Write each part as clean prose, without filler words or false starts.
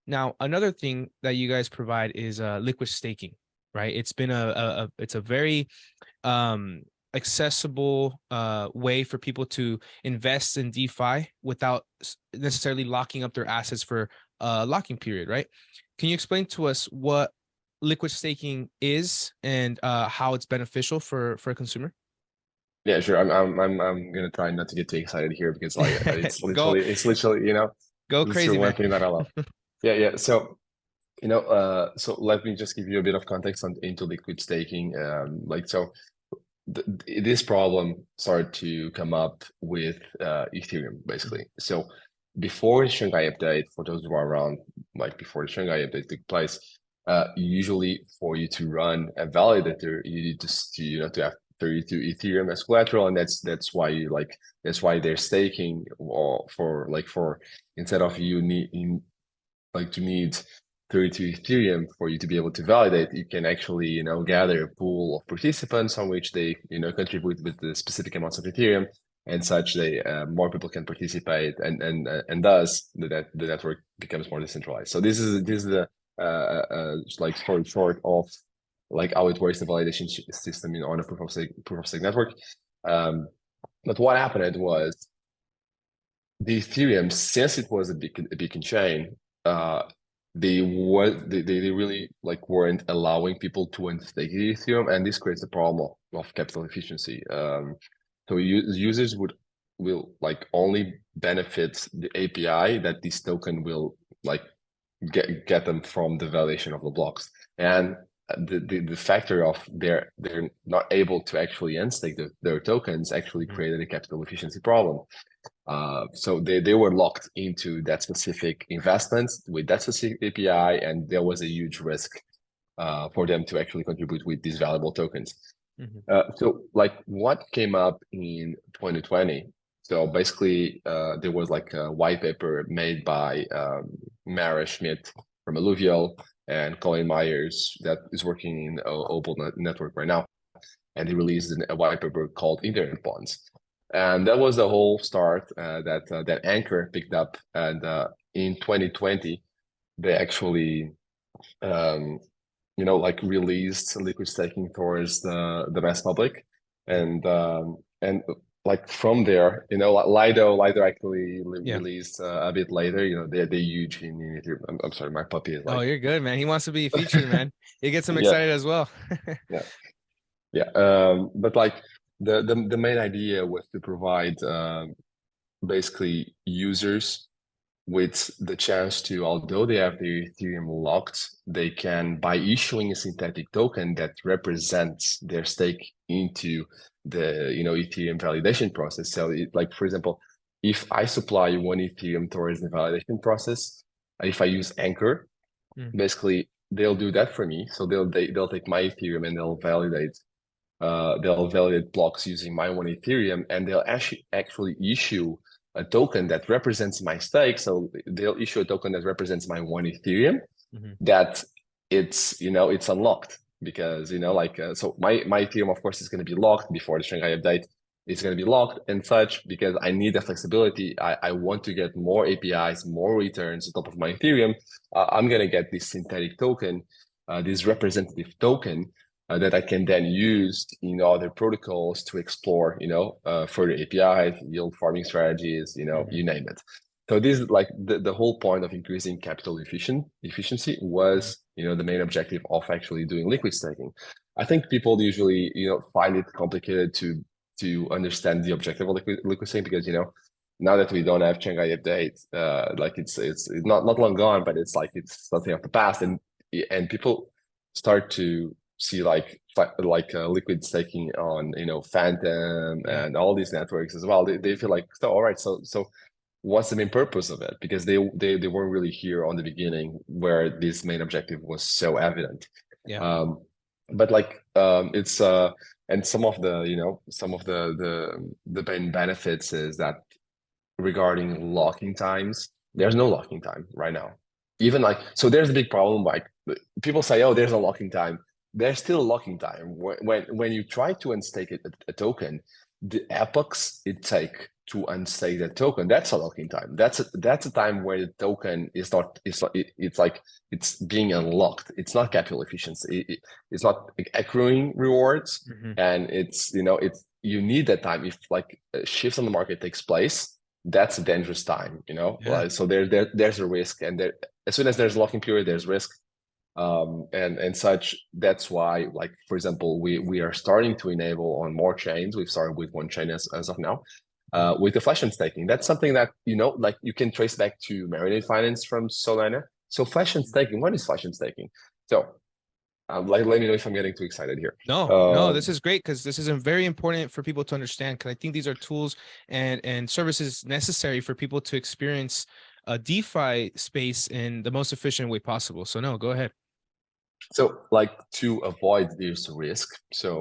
Now, another thing that you guys provide is liquid staking, right? It's been it's a very um accessible way for people to invest in DeFi without necessarily locking up their assets for a locking period, right? Can you explain to us what liquid staking is and how it's beneficial for a consumer? Yeah, sure. I'm gonna try not to get too excited here because like Go it's literally go this is crazy, one man. thing that I love. Yeah, yeah. So so let me just give you a bit of context on into liquid staking. Like so, this problem started to come up with Ethereum basically. So before the Shanghai update, for those who are around, like before the Shanghai update took place, usually for you to run a validator, you need to to have 32 Ethereum as collateral, and that's why that's why they're staking or for instead of you to need 32 Ethereum for you to be able to validate, you can actually, gather a pool of participants on which they, contribute with the specific amounts of Ethereum and such they more people can participate and thus the network becomes more decentralized. So this is the like short of like how it works the validation system on a proof of stake network. Um, but what happened was the Ethereum, since it was a beacon chain, they really like weren't allowing people to unstake the Ethereum, and this creates a problem of capital efficiency. So users will like only benefit the API that this token will like get them from the validation of the blocks. And the factor of they're not able to actually unstake their tokens actually Mhm. created a capital efficiency problem. So they were locked into that specific investment with that specific API, and there was a huge risk for them to actually contribute with these valuable tokens. Mhm. So like what came up in 2020? So basically, there was like a white paper made by Mara Schmidt from Alluvial and Colin Myers that is working in Opal Network right now, and he released a white paper called Internet Bonds. And that was the whole start that Ankr picked up. And in 2020, they actually, um, like released liquid staking towards the mass public, Mhm. and like from there, Lido actually Yeah. released a bit later. They're huge in Ethereum. I'm sorry, my puppy is Oh, like, you're good, man. He wants to be featured, man. It gets him yeah, excited as well. yeah. Yeah, but like the main idea was to provide basically users with the chance to, although they have their Ethereum locked, they can, by issuing a synthetic token that represents their stake into the Ethereum validation process. So, like for example, if I supply one Ethereum towards the validation process, if I use Ankr, Mm. basically they'll do that for me. So they'll take my Ethereum and they'll validate blocks using my one Ethereum, and they'll actually issue a token that represents my stake. So they'll issue a token that represents my one Ethereum Mhm. that it's unlocked because so my Ethereum of course is going to be locked before the Shanghai update. It's going to be locked and such because I need the flexibility. I want to get more APIs, more returns on top of my Ethereum. I'm going to get this synthetic token, this representative token that I can then use in other protocols to explore, further APIs, yield farming strategies, you Mhm. name it. So this is like the whole point of increasing capital efficiency Mhm. was, the main objective of actually doing liquid staking. I think people usually, find it complicated to understand the objective of liquid staking because, now that we don't have Shanghai update, like it's not long gone, but it's like it's something of the past, and people start to see liquid staking on Fantom Yeah. and all these networks as well. They feel like, so all right, so what's the main purpose of it? Because they weren't really here on the beginning where this main objective was so evident. Yeah. Um, but it's and some of the main benefits is that regarding locking times, there's Mhm. no locking time right now. Even like so, there's a big problem. Like people say, oh, there's a locking time. There's still a locking time when you try to unstake a token. the epochs it take to unstake that token, that's a locking time. That's a time where the token is not, it's like it's being unlocked. It's not capital efficiency. It's not accruing rewards, Hmm. and it's, it's, you need that time. If like shifts on the market takes place, that's a dangerous time. Yeah. Like, so there's a risk, and there, as soon as there's a locking period, there's risk, and such. That's why, like, for example, we are starting to enable on more chains. We've started with one chain as of now, Mhm. with the flash and staking. That's something that, like, you can trace back to Marinade Finance from Solana. So flash and staking, what is flash and staking? So like, let me know if I'm getting too excited here. No, no, this is great because this is very important for people to understand. Because I think these are tools and services necessary for people to experience a DeFi space in the most efficient way possible. So no, go ahead. So, like, to avoid this risk, so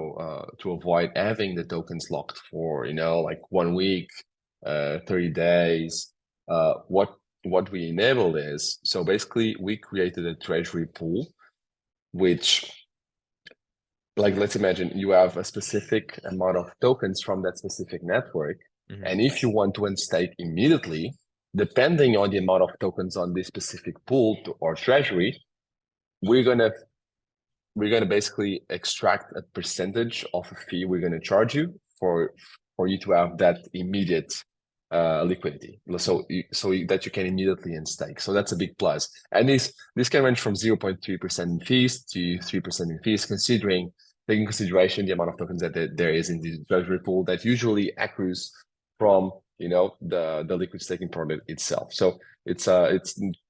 to avoid having the tokens locked for, like 1 week, 30 days, what we enabled is, so basically we created a treasury pool, which, like, let's imagine you have a specific amount of tokens from that specific network, Hmm. and if you want to unstake immediately, depending on the amount of tokens on this specific pool or treasury, we're gonna we're going to basically extract a percentage of a fee we're going to charge you for you to have that immediate liquidity, so that you can immediately stake. So that's a big plus. And this can range from 0.3% in fees to 3% in fees, taking consideration the amount of tokens that there is in the treasury pool that usually accrues from, the liquid staking product itself. So it's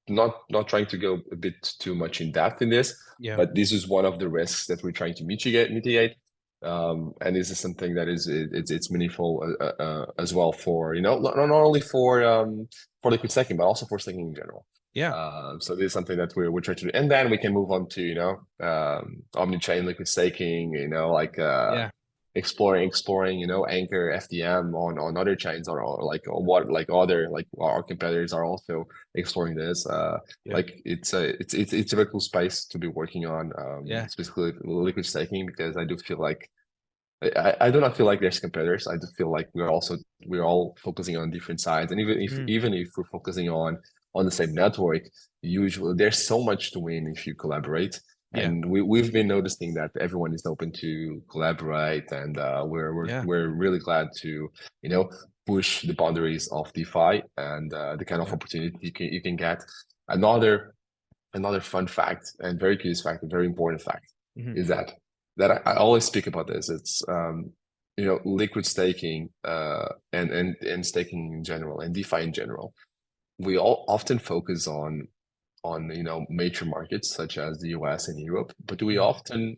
not trying to go a bit too much in depth in this, Yeah. but this is one of the risks that we're trying to mitigate. And this is something that it's meaningful as well for, not only for liquid staking, but also for staking in general. Yeah. So this is something that we're trying to do, and then we can move on to, omni-chain liquid staking, like Yeah. exploring, Ankr, FDM on other chains, or like, or what, like other, like our competitors are also exploring this. Yeah. Like, it's a very cool space to be working on, Yeah. specifically liquid staking, because I do feel like I do not feel like there's competitors. I do feel like we're all focusing on different sides, and Mm. even if we're focusing on the same network, usually there's so much to win if you collaborate. Yeah. And we've been noticing that everyone is open to collaborate, and Yeah. we're really glad to, push the boundaries of DeFi, and the kind of Yeah. opportunity you can get. Another fun fact, and very curious fact, a very important fact, Hmm. is that I always speak about this. It's, liquid staking, and staking in general, and DeFi in general. We all often focus on major markets such as the US and Europe, but we Hmm. often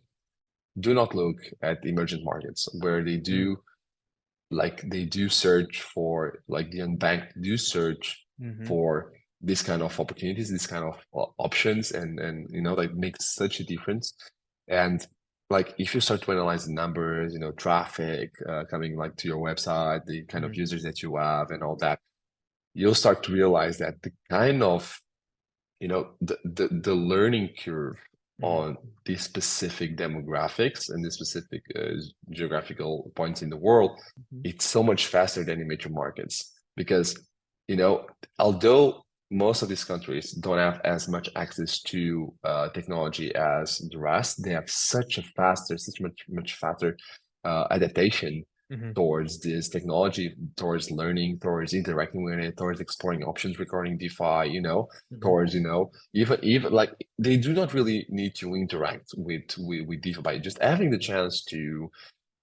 do not look at emergent markets, where they do search for, like, the unbanked do search Hmm. for this kind of opportunities, this kind of options, and like, makes such a difference. And, like, if you start to analyze the numbers, traffic coming, like, to your website, the kind of Hmm. users that you have and all that, you'll start to realize that the kind of, the learning curve Hmm. on these specific demographics and the specific geographical points in the world, Hmm. it's so much faster than in major markets, because, you know although most of these countries don't have as much access to technology as the rest, they have such much faster adaptation Hmm. towards this technology, towards learning, towards interacting with it, towards exploring options regarding DeFi, Hmm. towards, even like, they do not really need to interact with DeFi, by just having the chance to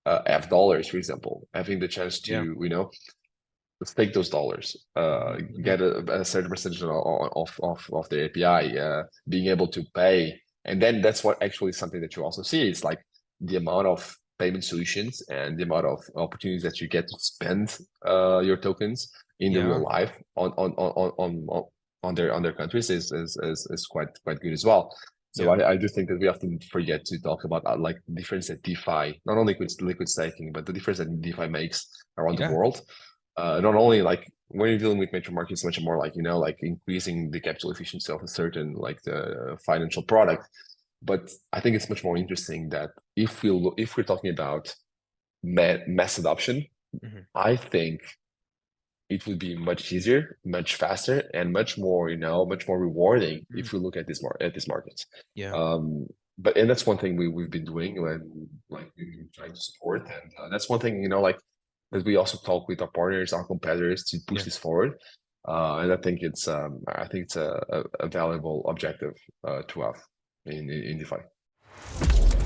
have dollars, for example, having the chance to, Yeah. stake those dollars, Hmm. Hmm. get a certain percentage of the API, being able to pay. And then that's what actually something that you also see is, like, the amount of payment solutions and the amount of opportunities that you get to spend your tokens in the real Yeah. life on their countries is quite good as well. So Yeah. I do think that we often forget to talk about, like, the difference that DeFi, not only liquid staking, but the difference that DeFi makes around the Yeah. world. Not only, like, when you're dealing with major markets, much more like, like, increasing the capital efficiency of a certain, like, the financial product. But I think it's much more interesting that if we're talking about mass adoption, Mhm. I think it would be much easier, much faster, and much more, much more rewarding Mhm. if we look at this market. Yeah. Um, and that's one thing we've been doing when like we've been trying to support, and that's one thing like that we also talk with our partners, our competitors to push Yeah. this forward. And I think it's a valuable objective to have in DeFi.